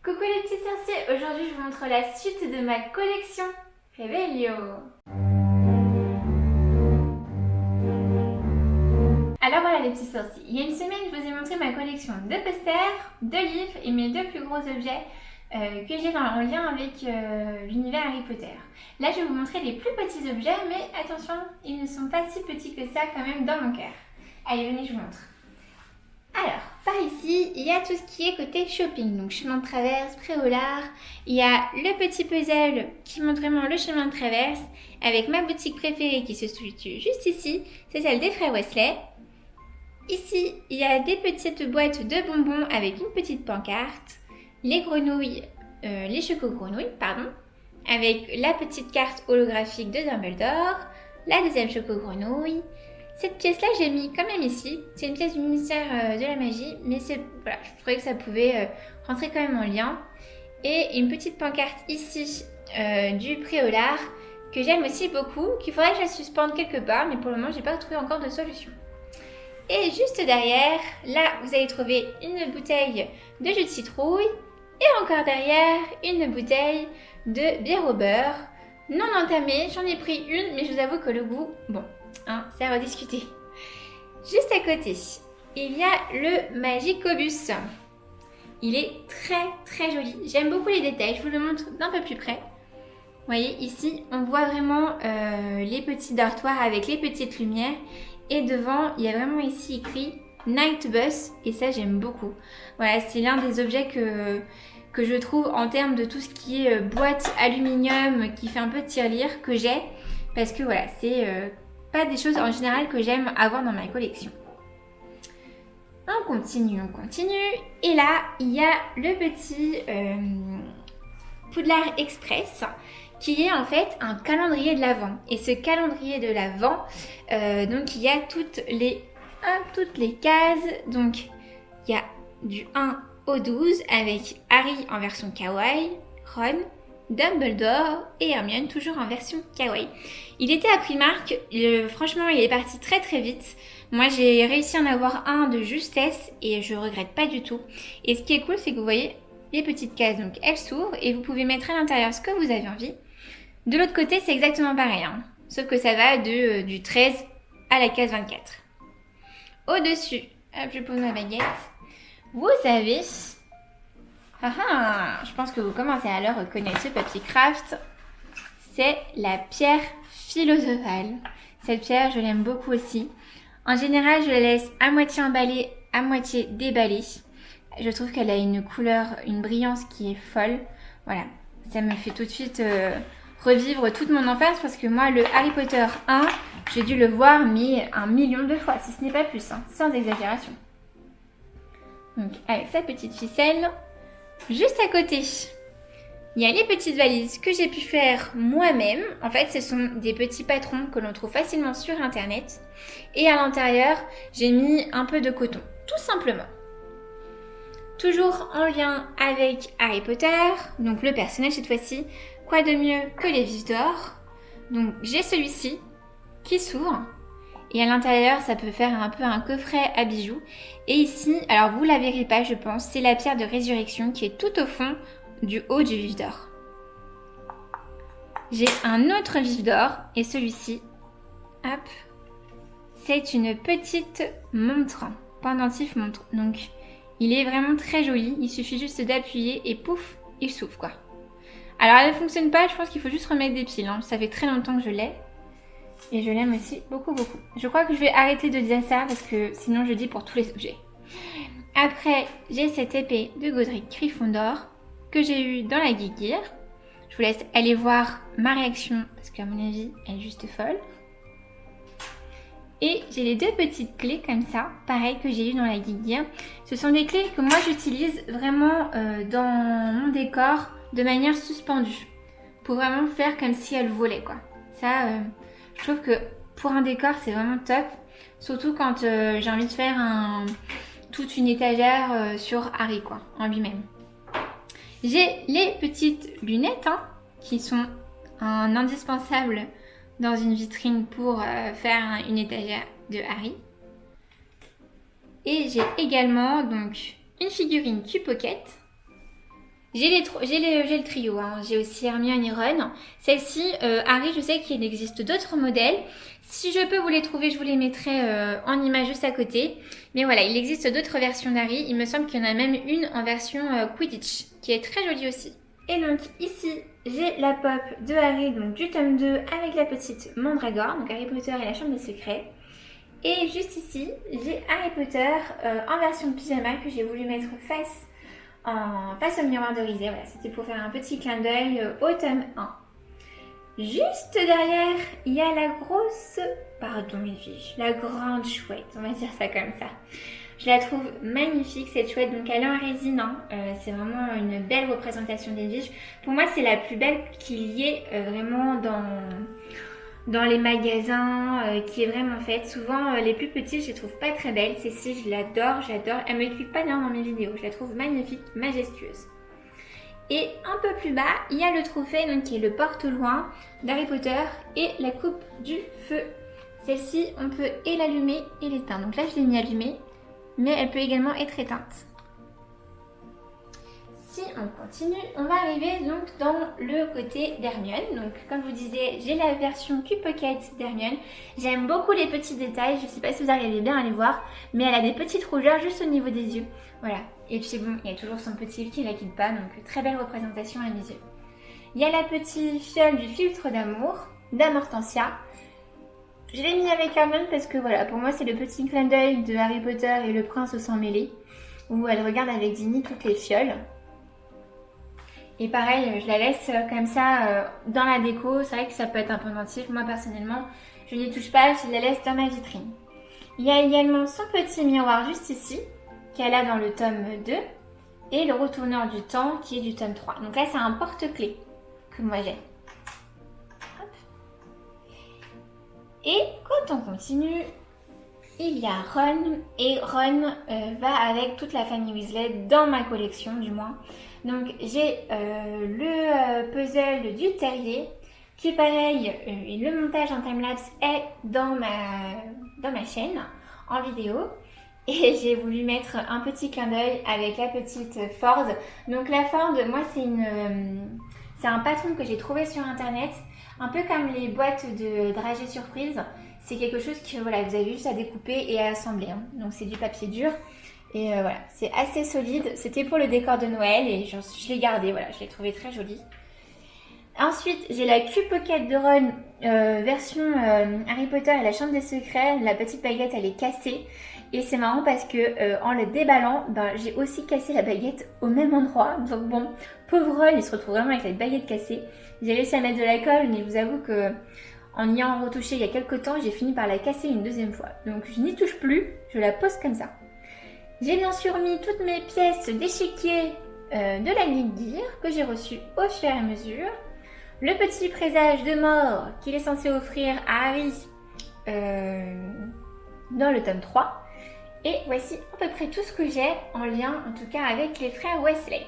Coucou les petits sorciers, aujourd'hui je vous montre la suite de ma collection Revelio. Alors voilà les petits sorciers, il y a une semaine je vous ai montré ma collection de posters, de livres et mes deux plus gros objets que j'ai en lien avec l'univers Harry Potter. Là je vais vous montrer les plus petits objets, mais attention, ils ne sont pas si petits que ça quand même dans mon cœur. Allez venez je vous montre. Alors, par ici, il y a tout ce qui est côté shopping, donc chemin de traverse, préolard. Il y a le petit puzzle qui montre vraiment le chemin de traverse avec ma boutique préférée qui se situe juste ici, c'est celle des frères Weasley. Ici, il y a des petites boîtes de bonbons avec une petite pancarte, les grenouilles, les choco-grenouilles, pardon, avec la petite carte holographique de Dumbledore, la deuxième choco-grenouille. Cette pièce-là, j'ai mis quand même ici. C'est une pièce du ministère de la magie, mais voilà, je trouvais que ça pouvait rentrer quand même en lien. Et une petite pancarte ici du préolard que j'aime aussi beaucoup, qu'il faudrait que je la suspende quelque part, mais pour le moment, j'ai pas trouvé encore de solution. Et juste derrière, là, vous allez trouver une bouteille de jus de citrouille et encore derrière, une bouteille de bière au beurre non entamée. J'en ai pris une, mais je vous avoue que le goût, bon, hein, c'est à rediscuter. Juste à côté, il y a le Magicobus. Il est très très joli. J'aime beaucoup les détails. Je vous le montre d'un peu plus près. Vous voyez, ici, on voit vraiment les petits dortoirs avec les petites lumières. Et devant, il y a vraiment ici écrit Night Bus. Et ça, j'aime beaucoup. Voilà, c'est l'un des objets que je trouve en termes de tout ce qui est boîte aluminium qui fait un peu tirelire que j'ai. Parce que voilà, c'est pas des choses en général que j'aime avoir dans ma collection. On continue. Et là, il y a le petit Poudlard Express qui est en fait un calendrier de l'Avent. Et ce calendrier de l'Avent, donc il y a toutes les cases. Donc il y a du 1 au 12 avec Harry en version kawaii, Ron, Dumbledore et Hermione toujours en version kawaii. Il était à Primark, franchement il est parti très très vite. Moi j'ai réussi à en avoir un de justesse et je regrette pas du tout. Et ce qui est cool c'est que vous voyez les petites cases, donc elles s'ouvrent et vous pouvez mettre à l'intérieur ce que vous avez envie. De l'autre côté c'est exactement pareil, hein, sauf que ça va du 13 à la case 24. Au-dessus, hop je pose ma baguette, vous avez... je pense que vous commencez à le reconnaître, ce papier craft. C'est la pierre philosophale. Cette pierre, je l'aime beaucoup aussi. En général, je la laisse à moitié emballée, à moitié déballée. Je trouve qu'elle a une couleur, une brillance qui est folle. Voilà, ça me fait tout de suite revivre toute mon enfance parce que moi, le Harry Potter 1, j'ai dû le voir mais 1 million de fois, si ce n'est pas plus, hein, sans exagération. Donc, avec sa petite ficelle. Juste à côté, il y a les petites valises que j'ai pu faire moi-même. En fait, ce sont des petits patrons que l'on trouve facilement sur internet. Et à l'intérieur, j'ai mis un peu de coton, tout simplement. Toujours en lien avec Harry Potter, donc le personnage cette fois-ci. Quoi de mieux que les vis d'or? Donc j'ai celui-ci qui s'ouvre. Et à l'intérieur, ça peut faire un peu un coffret à bijoux. Et ici, alors vous la verrez pas, je pense, c'est la pierre de résurrection qui est tout au fond du haut du vif d'or. J'ai un autre vif d'or et celui-ci, hop, c'est une petite montre, pendentif montre. Donc, il est vraiment très joli. Il suffit juste d'appuyer et pouf, il s'ouvre quoi. Alors, elle ne fonctionne pas, je pense qu'il faut juste remettre des piles. Hein. Ça fait très longtemps que je l'ai. Et je l'aime aussi beaucoup, beaucoup. Je crois que je vais arrêter de dire ça parce que sinon je dis pour tous les objets. Après, j'ai cette épée de Godric Gryffondor que j'ai eue dans la Geek Gear. Je vous laisse aller voir ma réaction parce qu'à mon avis, elle est juste folle. Et j'ai les deux petites clés comme ça, pareil que j'ai eu dans la Geek Gear. Ce sont des clés que moi j'utilise vraiment dans mon décor de manière suspendue. Pour vraiment faire comme si elle volait quoi. Ça... je trouve que pour un décor, c'est vraiment top. Surtout quand j'ai envie de faire toute une étagère sur Harry, quoi, en lui-même. J'ai les petites lunettes, hein, qui sont un indispensable dans une vitrine pour faire une étagère de Harry. Et j'ai également donc une figurine Q-Pocket J'ai le trio, hein. J'ai aussi Hermione et Ron. Celle-ci, Harry, je sais qu'il existe d'autres modèles. Si je peux vous les trouver, je vous les mettrai en image juste à côté. Mais voilà, il existe d'autres versions d'Harry. Il me semble qu'il y en a même une en version Quidditch, qui est très jolie aussi. Et donc ici, j'ai la pop de Harry, donc du tome 2, avec la petite Mandragore, donc Harry Potter et la Chambre des Secrets. Et juste ici, j'ai Harry Potter en version pyjama que j'ai voulu mettre face au miroir de Risée. Voilà, c'était pour faire un petit clin d'œil au tome 1. Juste derrière, il y a la grande chouette, on va dire ça comme ça. Je la trouve magnifique cette chouette, donc elle est en résine, hein. C'est vraiment une belle représentation des Vosges. Pour moi c'est la plus belle qu'il y ait vraiment dans les magasins, qui est vraiment faite. Souvent les plus petites je les trouve pas très belles, celle-ci je l'adore, elle me clique pas bien dans mes vidéos, je la trouve magnifique, majestueuse. Et un peu plus bas, il y a le trophée donc, qui est le porte-loin d'Harry Potter et la coupe du feu. Celle-ci, on peut et l'allumer et l'éteindre. Donc là, je l'ai mis allumée, mais elle peut également être éteinte. Si on continue, on va arriver donc dans le côté d'Hermione. Donc comme je vous disais, j'ai la version Q-Pocket d'Hermione. J'aime beaucoup les petits détails, je ne sais pas si vous arrivez bien à les voir, mais elle a des petites rougeurs juste au niveau des yeux. Voilà, et puis bon, il y a toujours son petit qui ne la quitte pas, donc très belle représentation à mes yeux. Il y a la petite fiole du filtre d'amour, d'Amortensia. Je l'ai mis avec Hermione parce que voilà, pour moi c'est le petit clin d'œil de Harry Potter et le prince au sang mêlé, où elle regarde avec Ginny toutes les fioles. Et pareil, je la laisse comme ça dans la déco. C'est vrai que ça peut être un peu inventif. Moi personnellement, je n'y touche pas, je la laisse dans ma vitrine. Il y a également son petit miroir juste ici, qu'elle a dans le tome 2. Et le retourneur du temps qui est du tome 3. Donc là, c'est un porte-clés que moi j'ai. Et quand on continue, il y a Ron. Et Ron va avec toute la famille Weasley dans ma collection du moins. Donc j'ai le puzzle du terrier qui pareil, le montage en timelapse est dans ma chaîne en vidéo. Et j'ai voulu mettre un petit clin d'œil avec la petite Ford. Donc la Ford, moi c'est un patron que j'ai trouvé sur internet. Un peu comme les boîtes de dragées surprise. C'est quelque chose que voilà, vous avez juste à découper et à assembler. Hein. Donc c'est du papier dur. Et voilà, c'est assez solide. C'était pour le décor de Noël et je l'ai gardé. Voilà, je l'ai trouvé très joli. Ensuite, j'ai la Q-Pocket de Ron version Harry Potter et la Chambre des Secrets. La petite baguette, elle est cassée. Et c'est marrant parce que en le déballant, j'ai aussi cassé la baguette au même endroit. Donc bon, pauvre Ron, il se retrouve vraiment avec la baguette cassée. J'ai réussi à mettre de la colle, mais je vous avoue que en y ayant retouché il y a quelques temps, j'ai fini par la casser une deuxième fois. Donc je n'y touche plus, je la pose comme ça. J'ai bien sûr mis toutes mes pièces d'échiquier de la Guide Gear que j'ai reçues au fur et à mesure. Le petit présage de mort qu'il est censé offrir à Harry dans le tome 3. Et voici à peu près tout ce que j'ai en lien en tout cas avec les frères Weasley.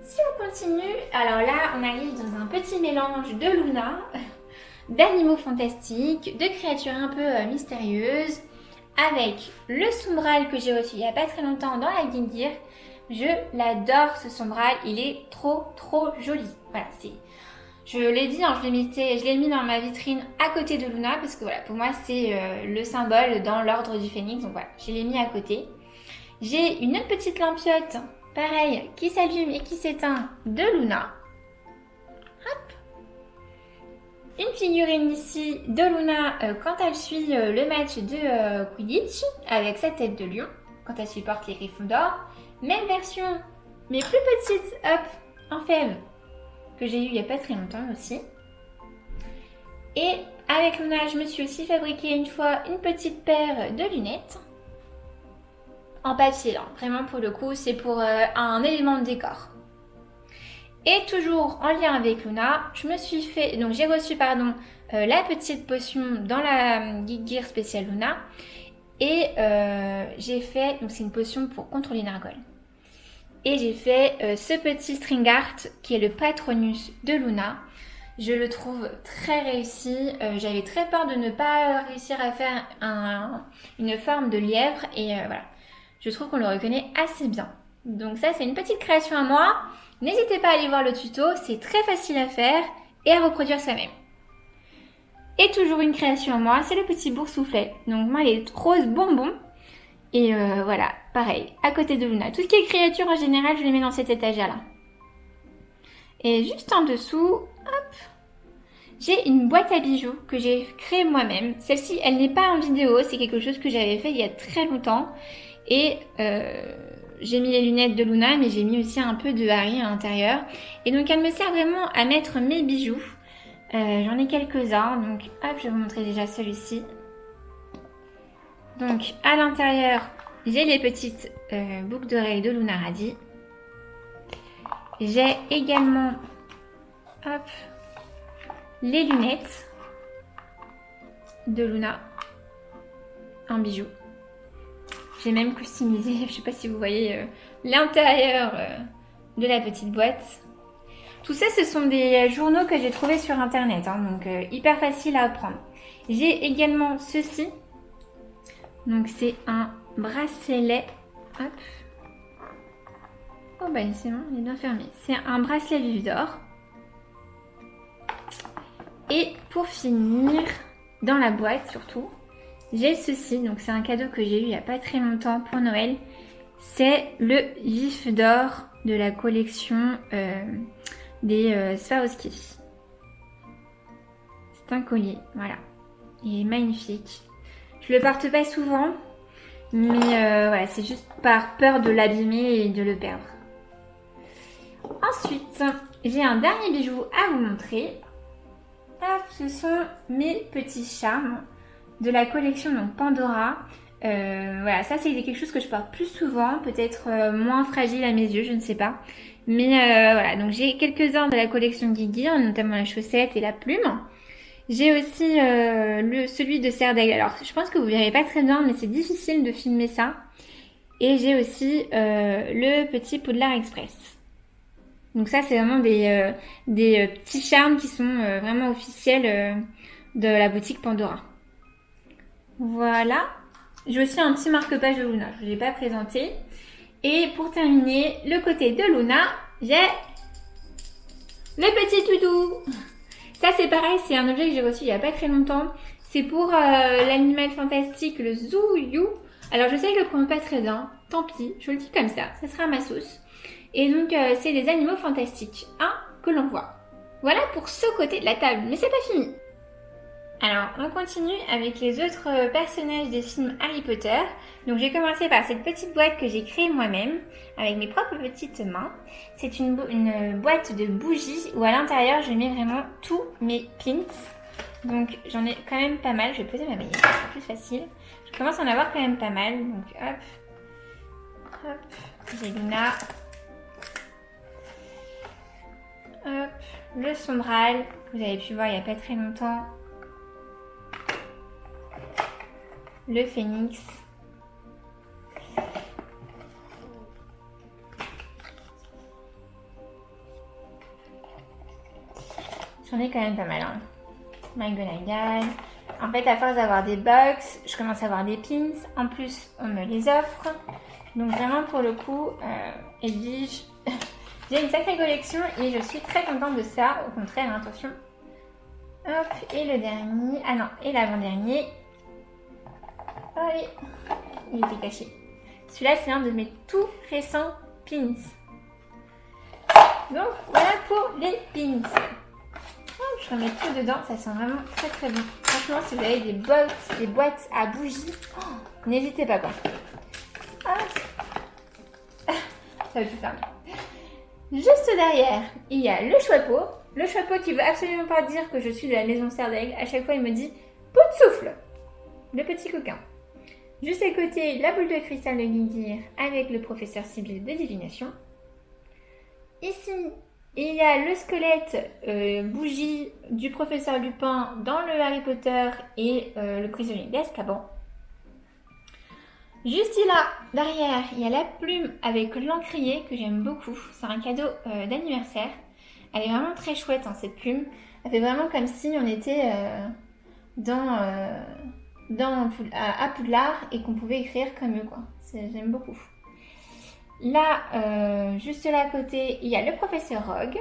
Si on continue, alors là on arrive dans un petit mélange de Luna, d'animaux fantastiques, de créatures un peu mystérieuses, avec le sombral que j'ai reçu il n'y a pas très longtemps dans la Guide Gear. Je l'adore ce sombral, il est trop joli. Voilà, je l'ai dit, hein, je l'ai mis dans ma vitrine à côté de Luna parce que voilà, pour moi c'est le symbole dans l'ordre du phénix, donc voilà, je l'ai mis à côté. J'ai une autre petite lampiote, pareil, qui s'allume et qui s'éteint de Luna. Hop. Une figurine ici de Luna quand elle suit le match de Quidditch avec sa tête de lion, quand elle supporte les Gryffondor. Même version, mais plus petite, hop, en fève, que j'ai eu il n'y a pas très longtemps aussi. Et avec Luna, je me suis aussi fabriqué une fois une petite paire de lunettes en papier. Hein. Vraiment pour le coup, c'est pour un élément de décor. Et toujours en lien avec Luna, j'ai reçu la petite potion dans la Guide Gear spéciale Luna. Et j'ai fait, donc c'est une potion pour contrôler Nargol. Et j'ai fait ce petit string art qui est le Patronus de Luna. Je le trouve très réussi. J'avais très peur de ne pas réussir à faire une forme de lièvre. Et voilà, je trouve qu'on le reconnaît assez bien. Donc ça, c'est une petite création à moi. N'hésitez pas à aller voir le tuto, c'est très facile à faire et à reproduire soi-même. Et toujours une création à moi, c'est le petit boursouflet. Donc moi, il est rose bonbon. Et voilà, pareil, à côté de Luna. Tout ce qui est créature en général, je les mets dans cette étagère-là. Et juste en dessous, hop, j'ai une boîte à bijoux que j'ai créée moi-même. Celle-ci, elle n'est pas en vidéo, c'est quelque chose que j'avais fait il y a très longtemps. Et j'ai mis les lunettes de Luna, mais j'ai mis aussi un peu de Harry à l'intérieur. Et donc elle me sert vraiment à mettre mes bijoux. J'en ai quelques-uns, donc hop, je vais vous montrer déjà celui-ci. Donc à l'intérieur, j'ai les petites boucles d'oreilles de Luna Radi. J'ai également hop, les lunettes de Luna en bijoux. J'ai même customisé, je ne sais pas si vous voyez l'intérieur de la petite boîte. Tout ça, ce sont des journaux que j'ai trouvés sur internet, hein, donc hyper facile à apprendre. J'ai également ceci. Donc c'est un bracelet. Hop. Oh bah c'est bon, il est bien fermé. C'est un bracelet vif d'or. Et pour finir, dans la boîte surtout, j'ai ceci. Donc c'est un cadeau que j'ai eu il n'y a pas très longtemps pour Noël. C'est le vif d'or de la collection des Swarovski. C'est un collier, voilà. Il est magnifique. Je le porte pas souvent, mais voilà, c'est juste par peur de l'abîmer et de le perdre. Ensuite, j'ai un dernier bijou à vous montrer. Hop, ce sont mes petits charmes de la collection donc Pandora. Voilà, ça c'est quelque chose que je porte plus souvent, peut-être moins fragile à mes yeux, je ne sais pas. Mais voilà, donc j'ai quelques-uns de la collection Guigui, notamment la chaussette et la plume. J'ai aussi celui de Serre d'Aigle. Alors, je pense que vous verrez pas très bien, mais c'est difficile de filmer ça. Et j'ai aussi le petit Poudlard Express. Donc ça, c'est vraiment des petits charmes qui sont vraiment officiels de la boutique Pandora. Voilà. J'ai aussi un petit marque-page de Luna, je ne l'ai pas présenté. Et pour terminer, le côté de Luna, j'ai le petit toutou. Ça c'est pareil, c'est un objet que j'ai reçu il n'y a pas très longtemps. C'est pour l'animal fantastique, le Zouyou. Alors je sais que je le prononce pas très bien, tant pis, je le dis comme ça sera ma sauce. Et donc c'est des animaux fantastiques, hein, que l'on voit. Voilà pour ce côté de la table, mais c'est pas fini. Alors on continue avec les autres personnages des films Harry Potter. Donc j'ai commencé par cette petite boîte que j'ai créée moi-même avec mes propres petites mains. C'est une boîte de bougies où à l'intérieur je mets vraiment tous mes pins. Donc j'en ai quand même pas mal. Je vais poser ma baguette, c'est plus facile. Je commence à en avoir quand même pas mal. Donc hop, hop, j'ai Luna. Hop, le sombral, vous avez pu voir il n'y a pas très longtemps. Le phénix. J'en ai quand même pas mal. Hein. McGonagall. En fait, à force d'avoir des box, je commence à avoir des pins. En plus, on me les offre. Donc vraiment, pour le coup, Edwige, j'ai une sacrée collection et je suis très contente de ça. Au contraire, attention. Hop, et le dernier. Ah non, et l'avant-dernier. Oh oui, il était caché. Celui-là, c'est un de mes tout récents pins. Donc, voilà pour les pins. Oh, je remets tout dedans, ça sent vraiment très très bon. Franchement, si vous avez des boîtes à bougies, oh, n'hésitez pas quoi. Ah, ça va tout faire. Juste derrière, il y a le chapeau. Le chapeau qui veut absolument pas dire que je suis de la maison Serre d'Aigle. À chaque fois, il me dit « Pot de souffle !» Le petit coquin. Juste à côté, la boule de cristal de Guinguir avec le professeur Sibyl de divination. Ici, il y a le squelette bougie du professeur Lupin dans le Harry Potter et le prisonnier d'Azkaban. Juste là, derrière, il y a la plume avec l'encrier que j'aime beaucoup. C'est un cadeau d'anniversaire. Elle est vraiment très chouette, hein, cette plume. Elle fait vraiment comme si on était à Poudlard et qu'on pouvait écrire comme eux, quoi. J'aime beaucoup. Là, juste là à côté, il y a le professeur Rogue,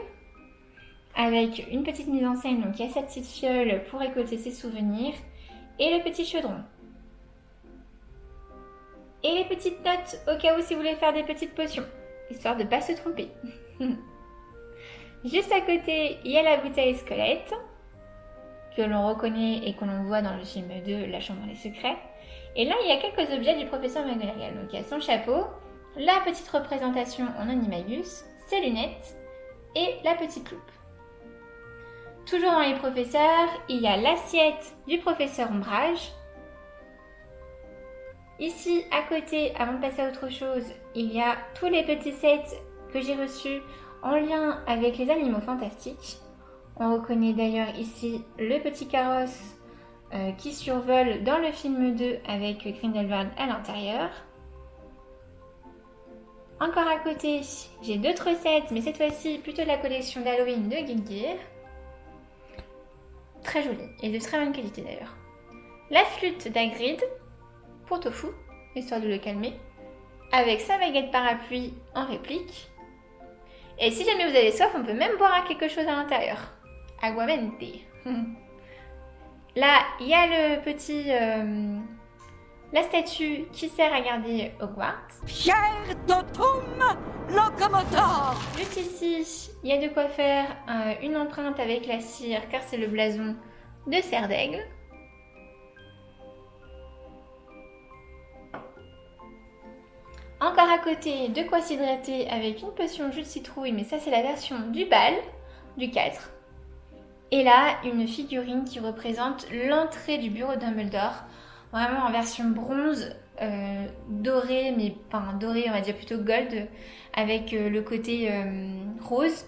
avec une petite mise en scène, donc il y a sa petite fiole pour récolter ses souvenirs, et le petit chaudron. Et les petites notes, au cas où si vous voulez faire des petites potions, histoire de ne pas se tromper. Juste à côté, il y a la bouteille squelette, que l'on reconnaît et que l'on voit dans le film 2, La Chambre des Secrets. Et là, il y a quelques objets du professeur McGonagall. Donc il y a son chapeau, la petite représentation en animagus, ses lunettes et la petite loupe. Toujours dans les professeurs, il y a l'assiette du professeur Ombrage. Ici, à côté, avant de passer à autre chose, il y a tous les petits sets que j'ai reçus en lien avec les animaux fantastiques. On reconnaît d'ailleurs ici le petit carrosse qui survole dans le film 2 avec Grindelwald à l'intérieur. Encore à côté, j'ai d'autres sets, mais cette fois-ci plutôt de la collection d'Halloween de Guinevere. Très jolie et de très bonne qualité d'ailleurs. La flûte d'Hagrid pour Tofu, histoire de le calmer, avec sa baguette parapluie en réplique. Et si jamais vous avez soif, on peut même boire quelque chose à l'intérieur. Aguamente. Là, il y a le petit... la statue qui sert à garder Hogwarts. Pierre Totum Locomotor. Juste ici, il y a de quoi faire une empreinte avec la cire, car c'est le blason de Serre d'Aigle. Encore à côté, de quoi s'hydrater avec une potion jus de citrouille, mais ça c'est la version du bal, du 4. Et là, une figurine qui représente l'entrée du bureau Dumbledore, vraiment en version bronze, doré, mais enfin doré, on va dire plutôt gold, avec le côté rose.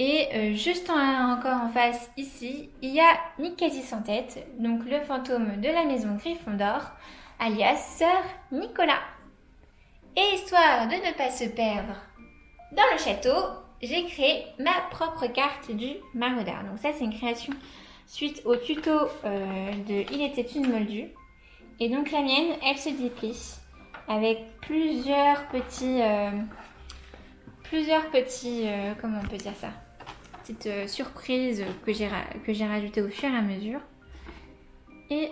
Et juste encore en face, ici, il y a Nick Quasi-Sans-Tête, donc le fantôme de la maison Gryffondor, alias Sir Nicolas. Et histoire de ne pas se perdre dans le château, j'ai créé ma propre carte du Maraudeur. Donc ça, c'est une création suite au tuto de Il était une moldue. Et donc la mienne, elle se déplie avec plusieurs petits comment on peut dire ça, petites surprises que j'ai rajoutées au fur et à mesure. Et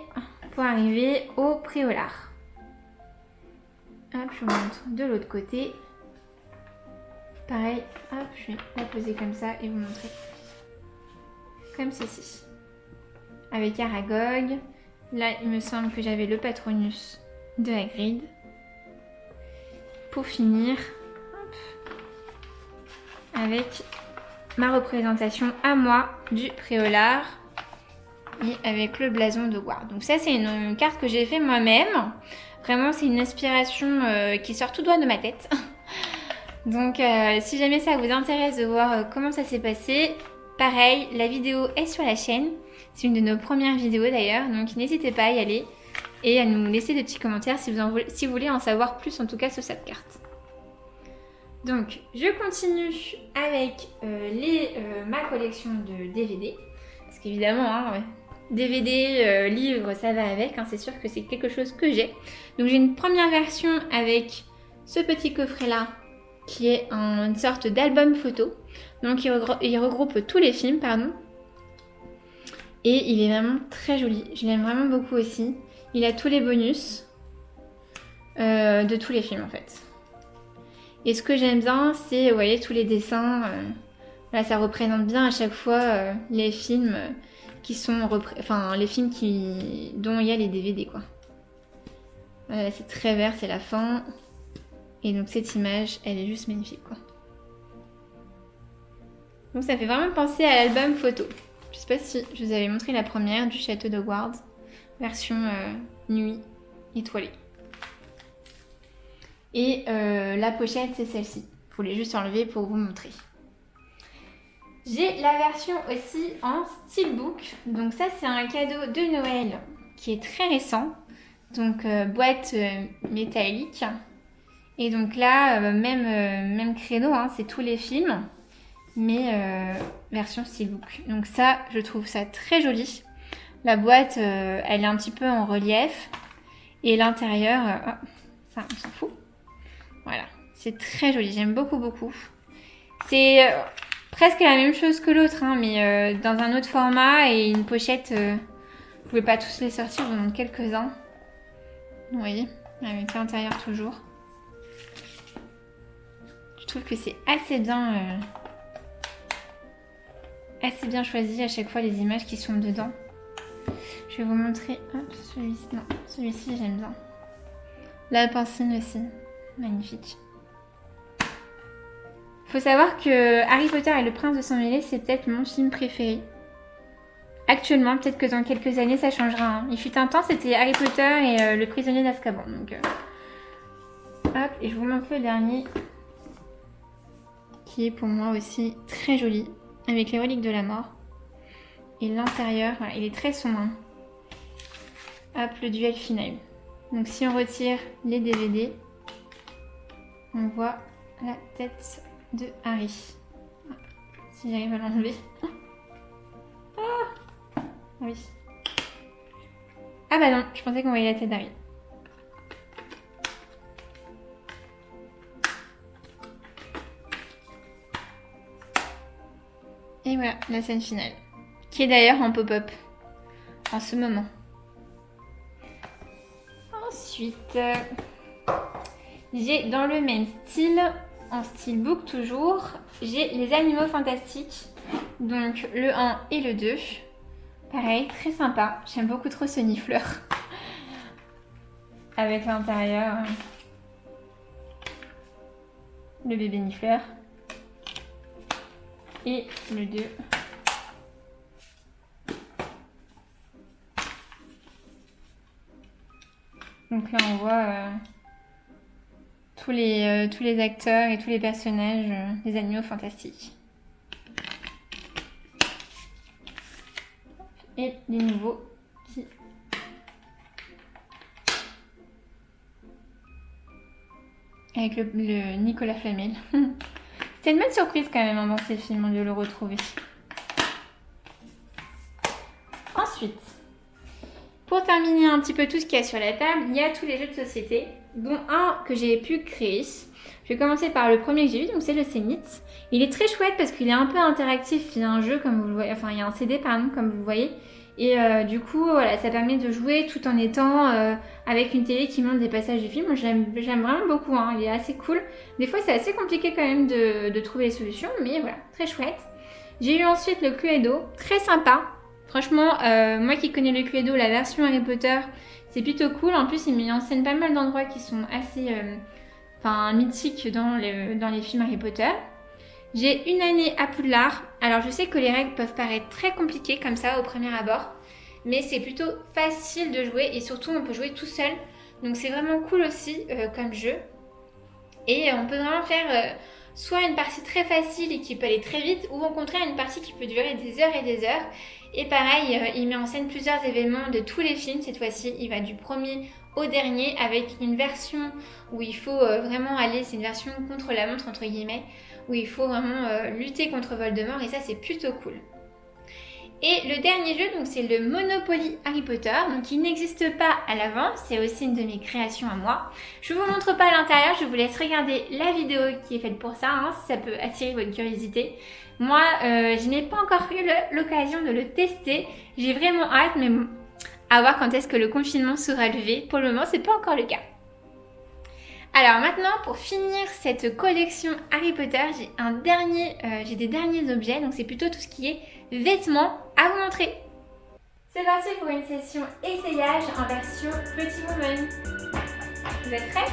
pour arriver au préolard. Hop, je vous montre de l'autre côté. Pareil, hop, je vais la poser comme ça et vous montrer. Comme ceci. Avec Aragog. Là, il me semble que j'avais le Patronus de Hagrid. Pour finir, hop, avec ma représentation à moi du préolard. Et avec le blason de Hogwarts. Donc ça, c'est une carte que j'ai fait moi-même. Vraiment, c'est une inspiration qui sort tout droit de ma tête. Donc, si jamais ça vous intéresse de voir comment ça s'est passé, pareil, la vidéo est sur la chaîne. C'est une de nos premières vidéos d'ailleurs, donc n'hésitez pas à y aller et à nous laisser des petits commentaires si vous voulez en savoir plus, en tout cas sur cette carte. Donc, je continue avec ma collection de DVD. Parce qu'évidemment, hein, DVD, livres, ça va avec, hein, c'est sûr que c'est quelque chose que j'ai. Donc j'ai une première version avec ce petit coffret-là, qui est une sorte d'album photo. Donc il regroupe tous les films, pardon. Et il est vraiment très joli, je l'aime vraiment beaucoup aussi. Il a tous les bonus de tous les films en fait. Et ce que j'aime bien, c'est, vous voyez, tous les dessins. Là, ça représente bien à chaque fois les films qui sont... les films dont il y a les DVD, quoi. C'est très vert, c'est la fin. Et donc cette image, elle est juste magnifique, quoi. Donc ça fait vraiment penser à l'album photo. Je sais pas si je vous avais montré la première du château d'Hogwarts, version nuit étoilée. Et la pochette, c'est celle-ci. Je voulais juste enlever pour vous montrer. J'ai la version aussi en steelbook. Donc ça, c'est un cadeau de Noël qui est très récent. Donc boîte métallique. Et donc là, même créneau, hein, c'est tous les films. Mais version steelbook. Donc ça, je trouve ça très joli. La boîte, elle est un petit peu en relief. Et l'intérieur, ça, on s'en fout. Voilà, c'est très joli, j'aime beaucoup, beaucoup. C'est presque la même chose que l'autre, hein, mais dans un autre format et une pochette. Vous pouvez pas tous les sortir, je vous montre quelques-uns. Vous voyez, avec l'intérieur toujours. Je trouve que c'est assez bien choisi à chaque fois les images qui sont dedans. Je vais vous montrer celui-ci. Non, celui-ci j'aime bien. La piscine aussi, magnifique. Faut savoir que Harry Potter et le Prince de Sang-Mêlé, c'est peut-être mon film préféré. Actuellement, peut-être que dans quelques années ça changera. Hein. Il fut un temps, c'était Harry Potter et le prisonnier d'Azkaban. Donc, hop, et je vous montre le dernier, qui est pour moi aussi très joli, avec les reliques de la mort. Et l'intérieur, voilà, il est très sombre. Hein. Hop, le duel final. Donc si on retire les DVD, on voit la tête de Harry. Si j'arrive à l'enlever. Ah oui. Ah bah non, je pensais qu'on voyait la tête d'Harry. Et voilà, la scène finale. Qui est d'ailleurs en pop-up en ce moment. Ensuite, j'ai dans le même style, en style book toujours, j'ai les animaux fantastiques. Donc le 1 et le 2. Pareil, très sympa. J'aime beaucoup trop ce nifleur. Avec l'intérieur, le bébé nifleur. Et le 2. Donc là on voit tous les acteurs et tous les personnages des animaux fantastiques. Et les nouveaux qui... Avec le Nicolas Flamel. C'était une bonne surprise quand même dans ces films de le retrouver. Ensuite, pour terminer un petit peu tout ce qu'il y a sur la table, il y a tous les jeux de société, dont un que j'ai pu créer. Je vais commencer par le premier que j'ai vu, donc c'est le Segnit. Il est très chouette parce qu'il est un peu interactif. Il y a un jeu, comme vous le voyez, enfin il y a un CD pardon, comme vous le voyez. Et du coup, voilà, ça permet de jouer tout en étant avec une télé qui montre des passages du film. Moi, j'aime vraiment beaucoup, hein. Il est assez cool. Des fois, c'est assez compliqué quand même de trouver les solutions, mais voilà, très chouette. J'ai eu ensuite le Cluedo, très sympa. Franchement, moi qui connais le Cluedo, la version Harry Potter, c'est plutôt cool. En plus, il met en scène pas mal d'endroits qui sont assez mythiques dans les films Harry Potter. J'ai une année à Poudlard. Alors je sais que les règles peuvent paraître très compliquées comme ça au premier abord, mais c'est plutôt facile de jouer et surtout on peut jouer tout seul. Donc c'est vraiment cool aussi comme jeu. Et on peut vraiment faire soit une partie très facile et qui peut aller très vite, ou au contraire une partie qui peut durer des heures et des heures. Et pareil, il met en scène plusieurs événements de tous les films cette fois-ci. Il va du premier au dernier avec une version où il faut vraiment aller, c'est une version contre la montre entre guillemets, où il faut vraiment lutter contre Voldemort et ça c'est plutôt cool. Et le dernier jeu, donc c'est le Monopoly Harry Potter, donc il n'existe pas à l'avant, c'est aussi une de mes créations à moi. Je ne vous montre pas à l'intérieur, je vous laisse regarder la vidéo qui est faite pour ça, hein, si ça peut attirer votre curiosité. Moi, je n'ai pas encore eu l'occasion de le tester, j'ai vraiment hâte, mais à voir quand est-ce que le confinement sera levé. Pour le moment, c'est pas encore le cas. Alors maintenant, pour finir cette collection Harry Potter, j'ai des derniers objets, donc c'est plutôt tout ce qui est vêtements à vous montrer. C'est parti pour une session essayage en version Pretty Woman. Vous êtes prêts ?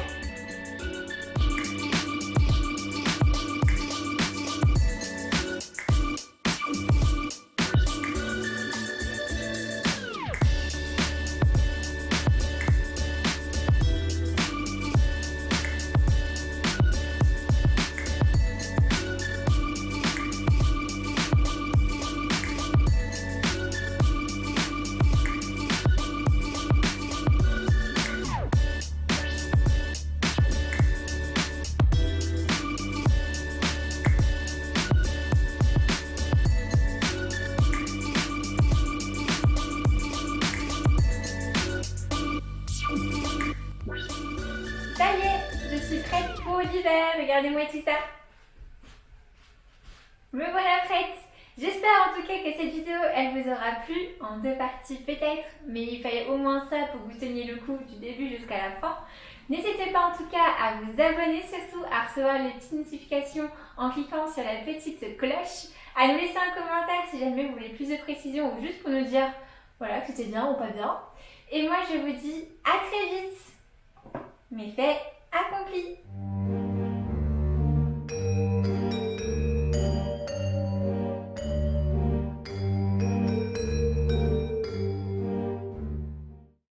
Regardez-moi tout ça. Me voilà prête. J'espère en tout cas que cette vidéo, elle vous aura plu, en 2 parties peut-être, mais il fallait au moins ça pour que vous teniez le coup du début jusqu'à la fin. N'hésitez pas en tout cas à vous abonner, surtout à recevoir les petites notifications en cliquant sur la petite cloche, à nous laisser un commentaire si jamais vous voulez plus de précision ou juste pour nous dire voilà, que c'était bien ou pas bien. Et moi je vous dis à très vite. Mes faits accomplis.